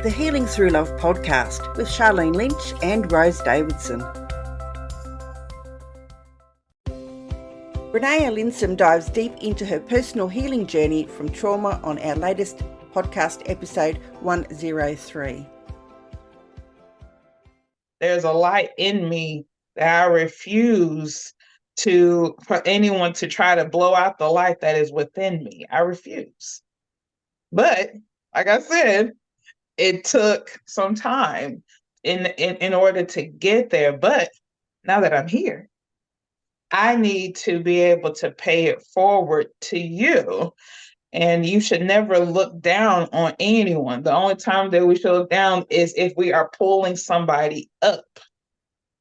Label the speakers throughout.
Speaker 1: the Healing Through Love podcast with Sharlene Lynch and Rose Davidson. Renea Linsom dives deep into her personal healing journey from trauma on our latest podcast episode 103.
Speaker 2: There's a light in me that I refuse for anyone to try to blow out the light that is within me. I refuse. But like I said, it took some time in order to get there. But now that I'm here, I need to be able to pay it forward to you. And you should never look down on anyone. The only time that we should look down is if we are pulling somebody up.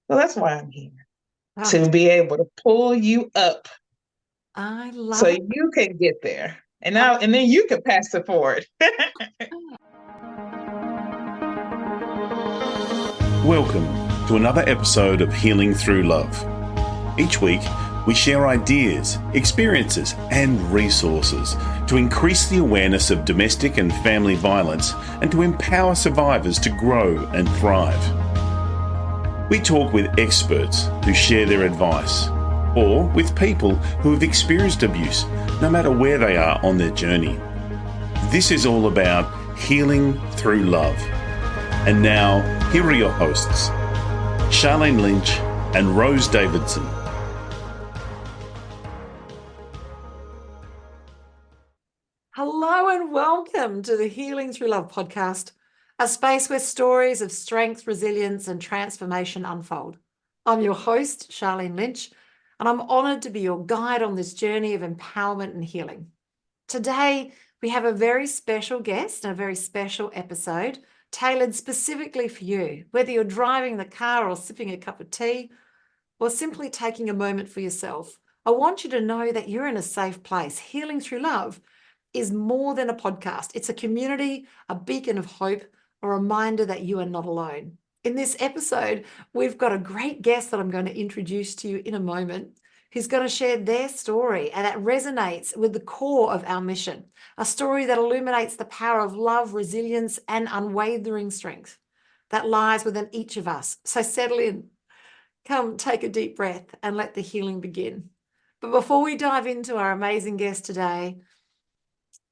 Speaker 2: So that's why I'm here, to be able to pull you up.
Speaker 3: I love
Speaker 2: so
Speaker 3: it.
Speaker 2: You can get there. And then you can pass it forward.
Speaker 4: Welcome to another episode of Healing Through Love. Each week, we share ideas, experiences, and resources to increase the awareness of domestic and family violence and to empower survivors to grow and thrive. We talk with experts who share their advice, or with people who have experienced abuse, no matter where they are on their journey. This is all about healing through love. And now, here are your hosts, Sharlene Lynch and Rose Davidson.
Speaker 3: Hello and welcome to the Healing Through Love podcast, a space where stories of strength, resilience, and transformation unfold. I'm your host, Sharlene Lynch, and I'm honoured to be your guide on this journey of empowerment and healing. Today, we have a very special guest and a very special episode tailored specifically for you, whether you're driving the car or sipping a cup of tea or simply taking a moment for yourself. I want you to know that you're in a safe place. Healing Through Love is more than a podcast. It's a community, a beacon of hope, a reminder that you are not alone. In this episode, we've got a great guest that I'm going to introduce to you in a moment, who's going to share their story, and that resonates with the core of our mission, a story that illuminates the power of love, resilience, and unwavering strength that lies within each of us. So settle in, come take a deep breath, and let the healing begin. But before we dive into our amazing guest today,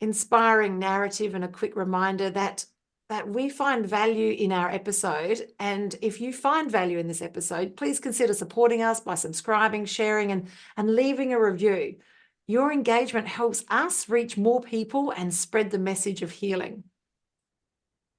Speaker 3: inspiring narrative and a quick reminder that we find value in our episode. And if you find value in this episode, please consider supporting us by subscribing, sharing, and leaving a review. Your engagement helps us reach more people and spread the message of healing.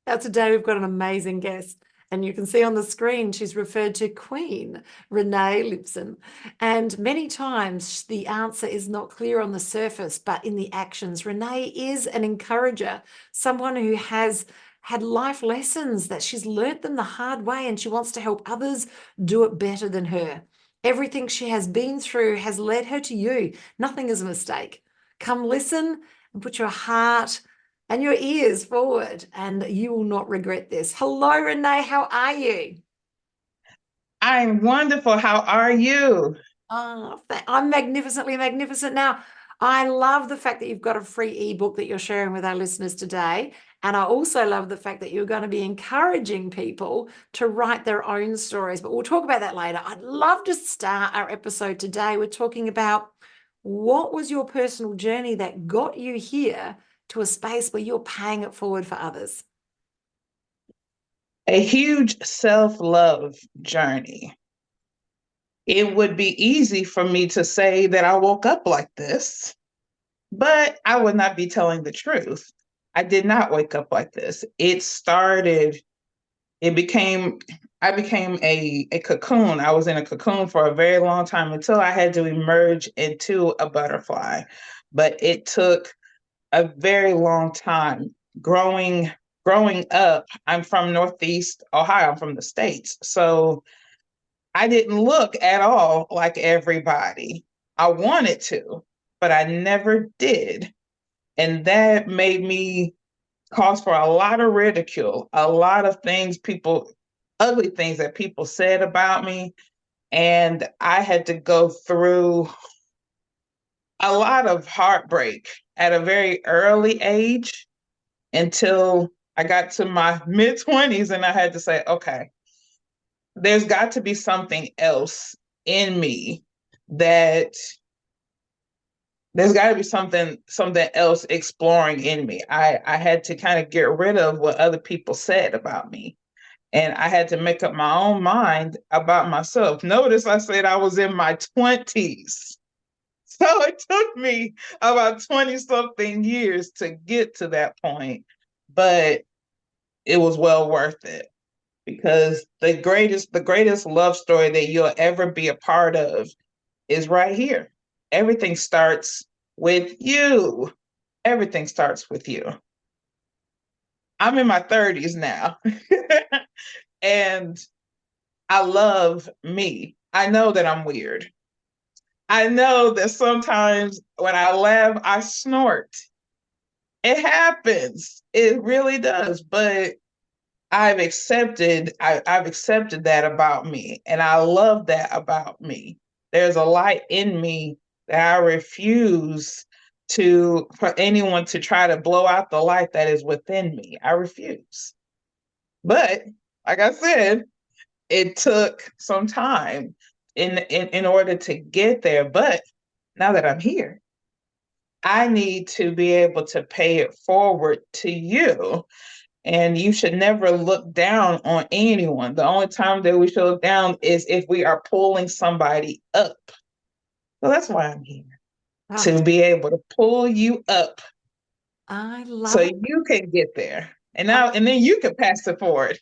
Speaker 3: Now, today we've got an amazing guest. And you can see on the screen, she's referred to Queen Renea Linsom. And many times the answer is not clear on the surface, but in the actions. Renea is an encourager, someone who has had life lessons that she's learnt them the hard way, and she wants to help others do it better than her. Everything she has been through has led her to you. Nothing is a mistake. Come listen and put your heart and your ears forward, and you will not regret this. Hello, Renea. How are you?
Speaker 2: I'm wonderful. How are you?
Speaker 3: Oh, I'm magnificently magnificent. Now, I love the fact that you've got a free ebook that you're sharing with our listeners today. And I also love the fact that you're going to be encouraging people to write their own stories. But we'll talk about that later. I'd love to start our episode today. We're talking about what was your personal journey that got you here to a space where you're paying it forward for others?
Speaker 2: A huge self-love journey. It would be easy for me to say that I woke up like this, but I would not be telling the truth. I did not wake up like this. I became a cocoon. I was in a cocoon for a very long time until I had to emerge into a butterfly. But it took a very long time. Growing up, I'm from Northeast Ohio. I'm from the States. So I didn't look at all like everybody. I wanted to, but I never did. And that made me cause for a lot of ridicule, a lot of ugly things that people said about me. And I had to go through a lot of heartbreak at a very early age until I got to my mid-20s and I had to say, okay, there's got to be something else in me that there's got to be something else exploring in me. I had to kind of get rid of what other people said about me. And I had to make up my own mind about myself. Notice I said I was in my 20s. So it took me about 20 something years to get to that point. But it was well worth it, because the greatest love story that you'll ever be a part of is right here. Everything starts with you. Everything starts with you. I'm in my 30s now. And I love me. I know that I'm weird. I know that sometimes when I laugh, I snort. It happens. It really does. But I've accepted that about me. And I love that about me. There's a light in me that I refuse for anyone to try to blow out the light that is within me. I refuse. But like I said, it took some time in order to get there. But now that I'm here, I need to be able to pay it forward to you. And you should never look down on anyone. The only time that we should look down is if we are pulling somebody up. So that's why I'm here, to be able to pull you up.
Speaker 3: I love
Speaker 2: so
Speaker 3: it.
Speaker 2: you can get there. And then you can pass it forward.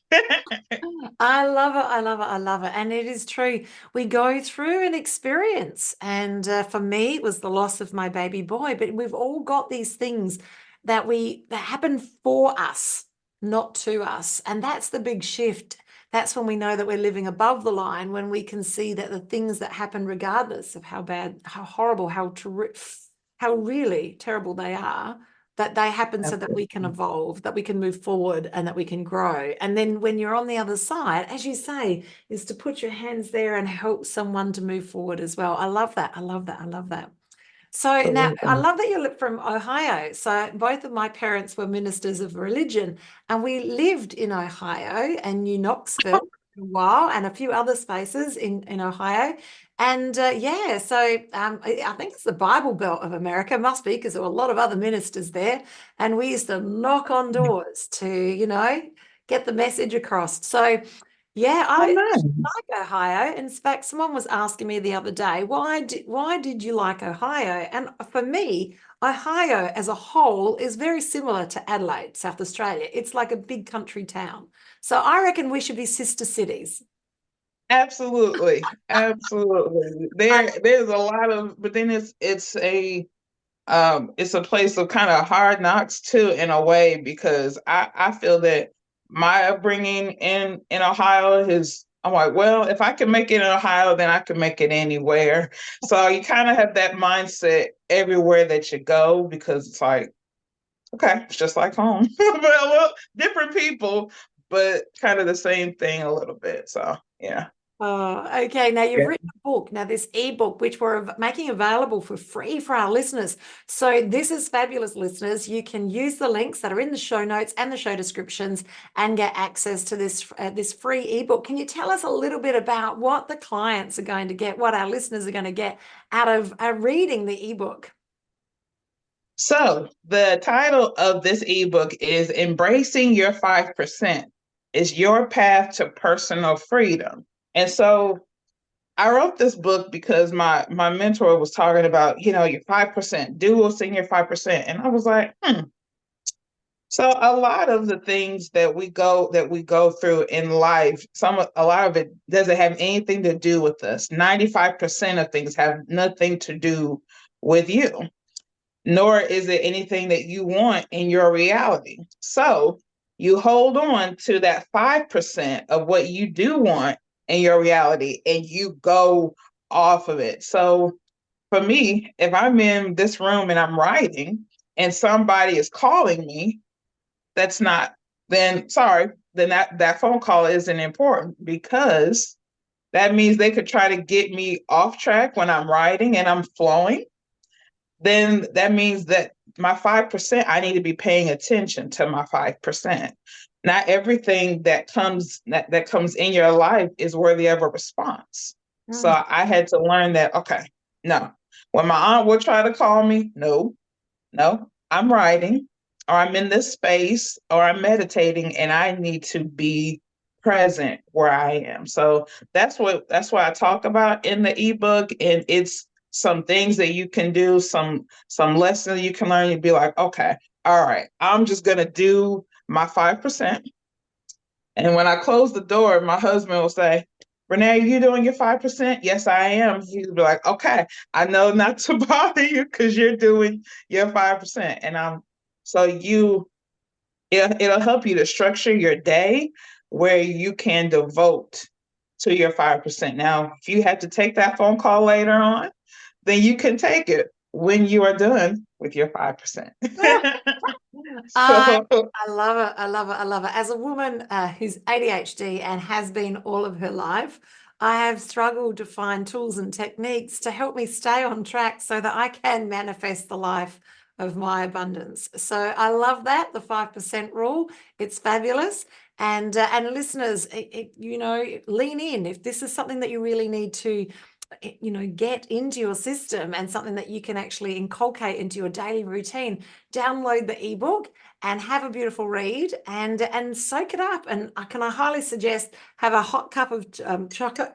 Speaker 3: I love it. I love it. I love it. And it is true. We go through an experience. And for me, it was the loss of my baby boy. But we've all got these things that happen for us, not to us. And that's the big shift. That's when we know that we're living above the line, when we can see that the things that happen, regardless of how bad, how horrible, how really terrible they are, that they happen so that we can evolve, that we can move forward, and that we can grow. And then when you're on the other side, as you say, is to put your hands there and help someone to move forward as well. I love that. I love that. I love that. So now I love that you're from Ohio. So both of my parents were ministers of religion, and we lived in Ohio and New Knoxville for a while, and a few other spaces in Ohio. And so I think it's the Bible Belt of America, must be, because there were a lot of other ministers there. And we used to knock on doors to, get the message across. So yeah, I like Ohio. In fact, someone was asking me the other day, why did you like Ohio? And for me, Ohio as a whole is very similar to Adelaide, South Australia. It's like a big country town. So I reckon we should be sister cities.
Speaker 2: Absolutely. Absolutely. There's a lot of, but then it's a place of kind of hard knocks too, in a way, because I feel that my upbringing in Ohio I'm like, well, if I can make it in Ohio, then I can make it anywhere. So you kind of have that mindset everywhere that you go, because it's like, okay, it's just like home. Well, different people, but kind of the same thing a little bit. So yeah.
Speaker 3: Oh, okay. Now you've written a book. Now this ebook, which we're making available for free for our listeners. So this is fabulous, listeners. You can use the links that are in the show notes and the show descriptions and get access to this free ebook. Can you tell us a little bit about what the clients are going to get, what our listeners are going to get out of reading the ebook?
Speaker 2: So the title of this ebook is Embracing Your 5%. Is your path to personal freedom. And so I wrote this book because my mentor was talking about, your 5%, dual senior 5%. And I was like, So a lot of the things that we go through in life, a lot of it doesn't have anything to do with us. 95% of things have nothing to do with you, nor is it anything that you want in your reality. So you hold on to that 5% of what you do want in your reality, and you go off of it. So for me, if I'm in this room and I'm writing and somebody is calling me, then that phone call isn't important, because that means they could try to get me off track when I'm writing and I'm flowing. Then that means that my 5%, I need to be paying attention to my 5%. Not everything that comes in your life is worthy of a response. So I had to learn that, okay, no. When my aunt would try to call me, no, I'm writing, or I'm in this space, or I'm meditating, and I need to be present where I am. So that's what I talk about in the ebook. And it's some things that you can do, some lessons you can learn. You'd be like, okay, all right, I'm just gonna do my 5%. And when I close the door, my husband will say, Renea, are you doing your 5%? Yes, I am. He'd be like, okay, I know not to bother you because you're doing your 5%. And it'll help you to structure your day where you can devote to your 5%. Now, if you have to take that phone call later on, then you can take it when you are done with your 5%.
Speaker 3: I love it. I love it. I love it. As a woman who's ADHD and has been all of her life, I have struggled to find tools and techniques to help me stay on track so that I can manifest the life of my abundance. So I love that, the 5% rule. It's fabulous. And listeners, lean in. If this is something that you really need to get into your system and something that you can actually inculcate into your daily routine, download the ebook and have a beautiful read and soak it up. And I highly suggest have a hot cup of cocoa.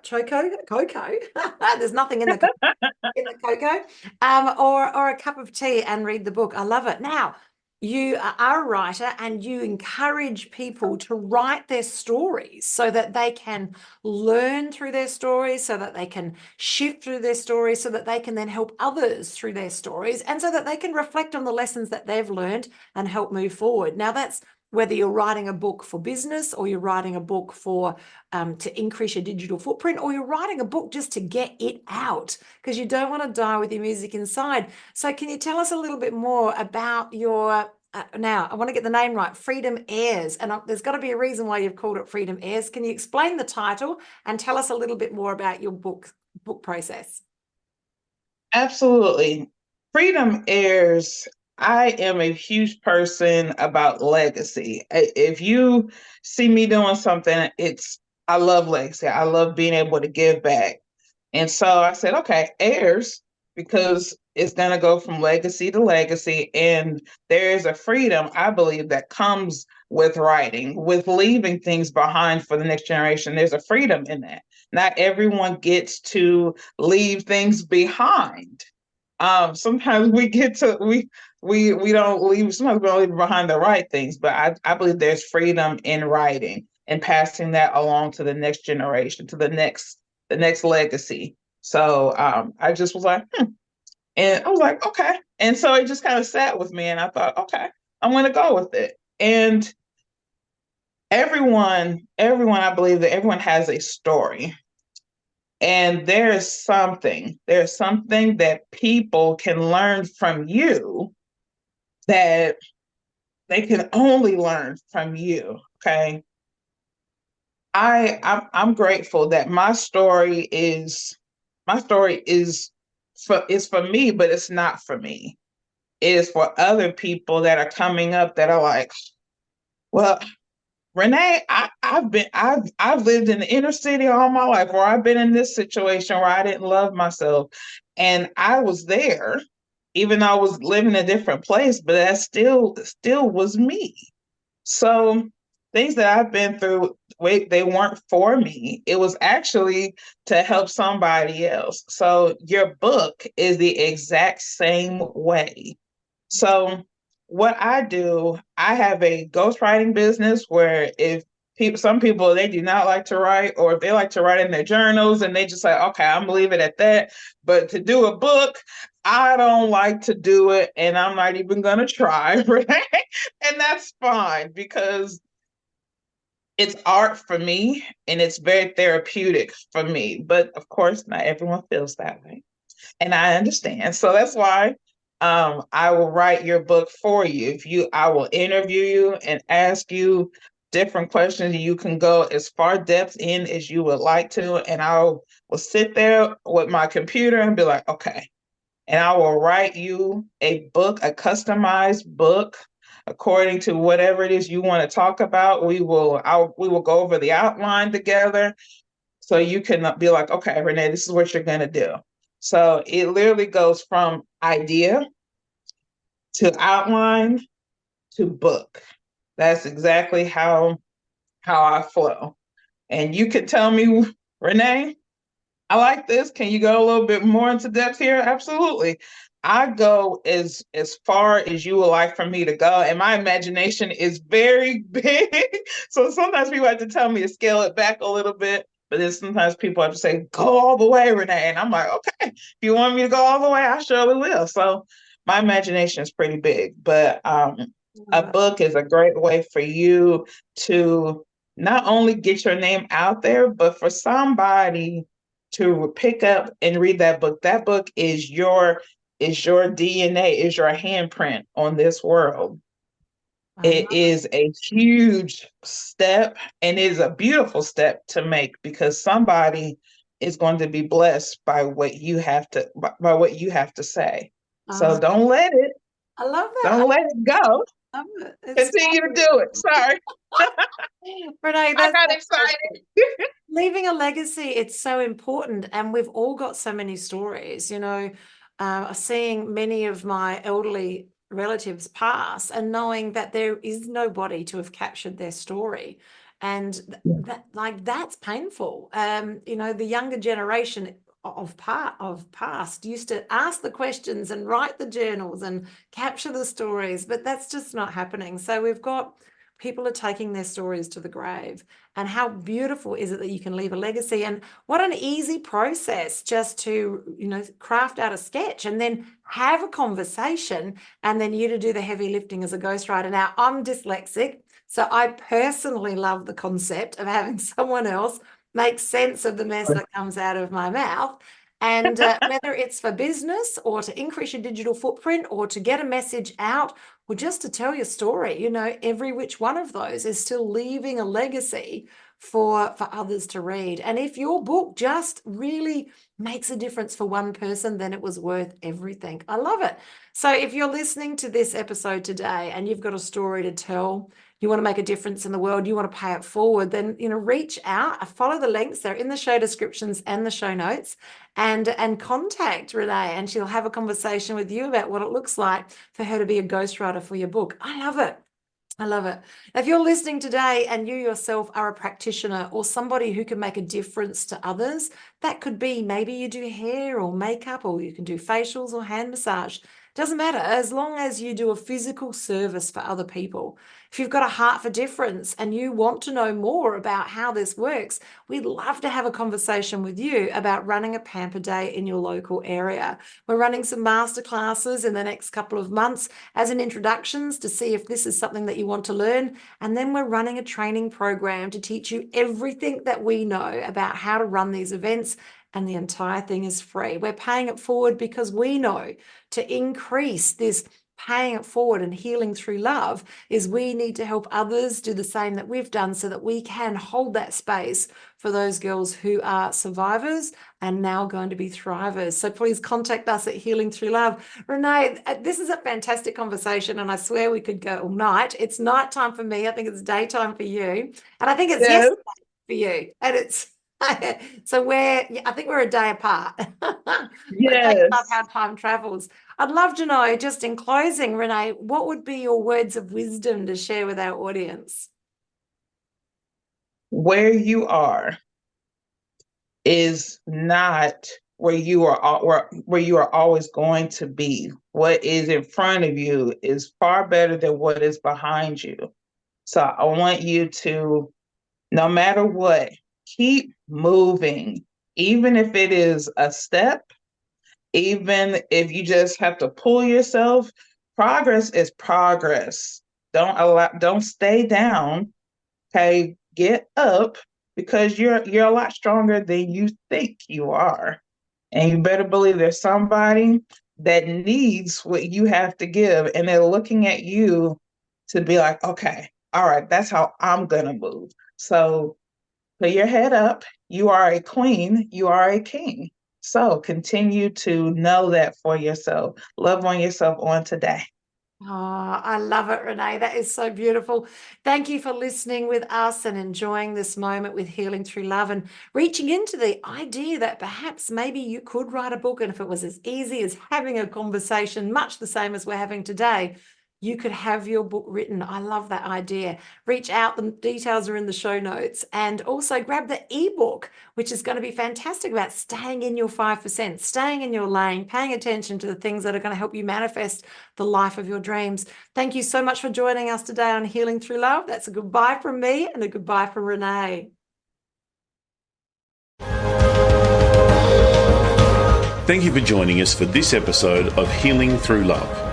Speaker 3: There's nothing in the cocoa, or a cup of tea and read the book. I love it. Now, you are a writer and you encourage people to write their stories so that they can learn through their stories, so that they can shift through their stories, so that they can then help others through their stories, and so that they can reflect on the lessons that they've learned and help move forward. Now, that's whether you're writing a book for business, or you're writing a book for to increase your digital footprint, or you're writing a book just to get it out because you don't want to die with your music inside. So can you tell us a little bit more about your, now I want to get the name right, Freedom Heirs, and there's got to be a reason why you've called it Freedom Heirs. Can you explain the title and tell us a little bit more about your book process?
Speaker 2: Absolutely. Freedom Heirs, I am a huge person about legacy. If you see me doing something, I love legacy. I love being able to give back. And so I said, okay, heirs, because it's going to go from legacy to legacy. And there is a freedom, I believe, that comes with writing, with leaving things behind for the next generation. There's a freedom in that. Not everyone gets to leave things behind. Sometimes we don't leave, sometimes we don't leave behind the right things, but I believe there's freedom in writing and passing that along to the next generation, to the next legacy. So I just was like, and I was like, okay. And so it just kind of sat with me, and I thought, okay, I'm going to go with it. And everyone, I believe that everyone has a story. And there's something that people can learn from you that they can only learn from you. Okay. I'm grateful that my story is for me, but it's not for me. It is for other people that are coming up that are like, well, Renea, I've lived in the inner city all my life, or I've been in this situation where I didn't love myself. And I was there, even though I was living in a different place, but that still was me. So things that I've been through, they weren't for me. It was actually to help somebody else. So your book is the exact same way. So what I do, I have a ghostwriting business where some people, they do not like to write, or if they like to write in their journals and they just say, okay, I'm gonna leave it at that. But to do a book, I don't like to do it, and I'm not even gonna try, right? And that's fine, because it's art for me and it's very therapeutic for me. But of course, not everyone feels that way. And I understand. So that's why I will write your book for you. I will interview you and ask you different questions. You can go as far depth in as you would like to. And I will sit there with my computer and be like, okay, and I will write you a book, a customized book, according to whatever it is you want to talk about. We will go over the outline together, so you can be like, okay, Renee, this is what you're going to do. So it literally goes from idea to outline to book. That's exactly how I flow. And you could tell me, Renee, I like this. Can you go a little bit more into depth here? Absolutely. I go as far as you would like for me to go. And my imagination is very big. So sometimes people have to tell me to scale it back a little bit. But then sometimes people have to say, go all the way, Renee. And I'm like, okay, if you want me to go all the way, I surely will. So my imagination is pretty big. But a book is a great way for you to not only get your name out there, but for somebody to pick up and read that book. That book is your DNA, is your handprint on this world. It is a huge step, and it is a beautiful step to make, because somebody is going to be blessed by what you have to say. So don't let it.
Speaker 3: I love that.
Speaker 2: Don't let it go. Continue to do it. Sorry.
Speaker 3: Renee,
Speaker 2: I got excited.
Speaker 3: Leaving a legacy, it's so important. And we've all got so many stories, seeing many of my elderly relatives pass and knowing that there is nobody to have captured their story. And that's painful. The younger generation of past used to ask the questions and write the journals and capture the stories, but that's just not happening. So we've got people are taking their stories to the grave. And how beautiful is it that you can leave a legacy? And what an easy process just to, craft out a sketch and then have a conversation, and then you to do the heavy lifting as a ghostwriter. Now, I'm dyslexic, so I personally love the concept of having someone else make sense of the mess that comes out of my mouth. And whether it's for business or to increase your digital footprint or to get a message out or just to tell your story, every which one of those is still leaving a legacy for others to read. And if your book just really makes a difference for one person, then it was worth everything. I love it. So if you're listening to this episode today and you've got a story to tell, you want to make a difference in the world, you want to pay it forward, then reach out, follow the links. They're in the show descriptions and the show notes, and contact Renee, and she'll have a conversation with you about what it looks like for her to be a ghostwriter for your book. I love it. I love it. If you're listening today and you yourself are a practitioner or somebody who can make a difference to others, that could be maybe you do hair or makeup, or you can do facials or hand massage. Doesn't matter, as long as you do a physical service for other people. If you've got a heart for difference and you want to know more about how this works, we'd love to have a conversation with you about running a Pamper Day in your local area. We're running some masterclasses in the next couple of months as an introductions to see if this is something that you want to learn. And then we're running a training program to teach you everything that we know about how to run these events. And the entire thing is free. We're paying it forward because we know to increase this paying it forward and healing through love is we need to help others do the same that we've done, so that we can hold that space for those girls who are survivors and now going to be thrivers. So please contact us at Healing Through Love. Renee, this is a fantastic conversation, and I swear we could go all night. It's nighttime for me. I think it's daytime for you. And I think it's yesterday for you. And it's so I think we're a day apart.
Speaker 2: Yes.
Speaker 3: I love how time travels. I'd love to know, just in closing, Renee, what would be your words of wisdom to share with our audience?
Speaker 2: Where you are is not where you are always going to be. What is in front of you is far better than what is behind you. So I want you to, no matter what, keep moving, even if it is a step, even if you just have to pull yourself. Progress is progress. Don't stay down. Okay, get up, because you're a lot stronger than you think you are. And you better believe there's somebody that needs what you have to give, and they're looking at you to be like, okay, all right, that's how I'm gonna move. So put your head up. You are a queen. You are a king. So continue to know that for yourself. Love on yourself on today.
Speaker 3: Oh, I love it, Renee. That is so beautiful. Thank you for listening with us and enjoying this moment with Healing Through Love and reaching into the idea that perhaps maybe you could write a book, and if it was as easy as having a conversation, much the same as we're having today, you could have your book written. I love that idea. Reach out. The details are in the show notes. And also grab the ebook, which is going to be fantastic about staying in your 5%, staying in your lane, paying attention to the things that are going to help you manifest the life of your dreams. Thank you so much for joining us today on Healing Through Love. That's a goodbye from me and a goodbye from Renee.
Speaker 4: Thank you for joining us for this episode of Healing Through Love.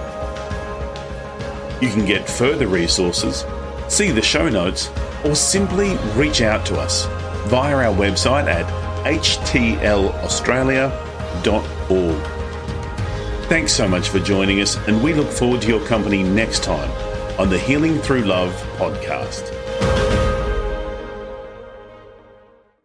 Speaker 4: You can get further resources, see the show notes, or simply reach out to us via our website at htlaustralia.org. Thanks so much for joining us, and we look forward to your company next time on the Healing Through Love podcast.